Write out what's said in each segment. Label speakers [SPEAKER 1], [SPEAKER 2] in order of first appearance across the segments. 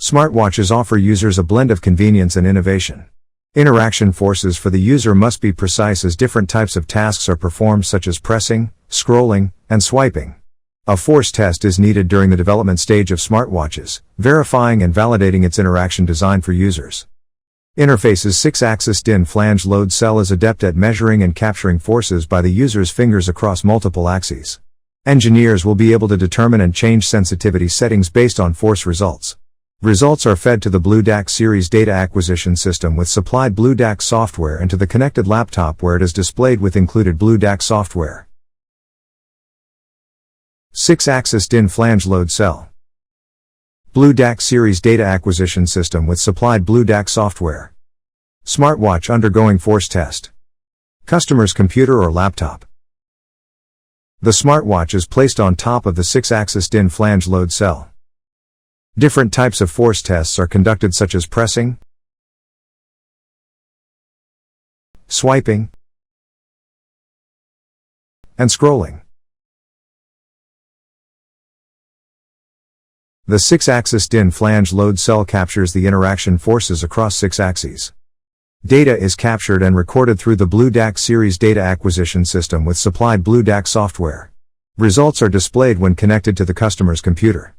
[SPEAKER 1] Smartwatches offer users a blend of convenience and innovation. Interaction forces for the user must be precise as different types of tasks are performed, such as pressing, scrolling, and swiping. A force test is needed during the development stage of smartwatches, verifying and validating its interaction design for users. Interface's 6-axis DIN flange load cell is adept at measuring and capturing forces by the user's fingers across multiple axes. Engineers will be able to determine and change sensitivity settings based on force results. Results are fed to the BlueDAC series data acquisition system with supplied BlueDAC software and to the connected laptop where it is displayed with included BlueDAC software. 6-axis DIN flange load cell. BlueDAC series data acquisition system with supplied BlueDAC software. Smartwatch undergoing force test. Customer's computer or laptop. The smartwatch is placed on top of the 6-axis DIN flange load cell. Different types of force tests are conducted, such as pressing, swiping, and scrolling. The 6-axis DIN flange load cell captures the interaction forces across 6 axes. Data is captured and recorded through the BlueDAC series data acquisition system with supplied BlueDAC software. Results are displayed when connected to the customer's computer.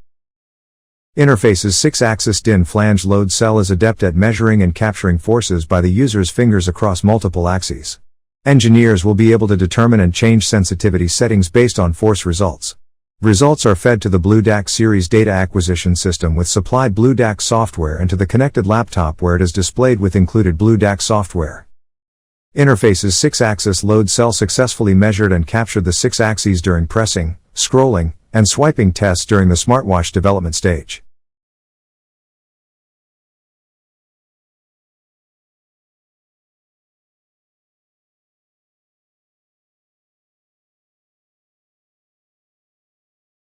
[SPEAKER 1] Interface's 6-axis DIN flange load cell is adept at measuring and capturing forces by the user's fingers across multiple axes. Engineers will be able to determine and change sensitivity settings based on force results. Results are fed to the BlueDAC series data acquisition system with supplied BlueDAC software and to the connected laptop where it is displayed with included BlueDAC software. Interface's 6-axis load cell successfully measured and captured the 6 axes during pressing, scrolling, and swiping tests during the smartwatch development stage.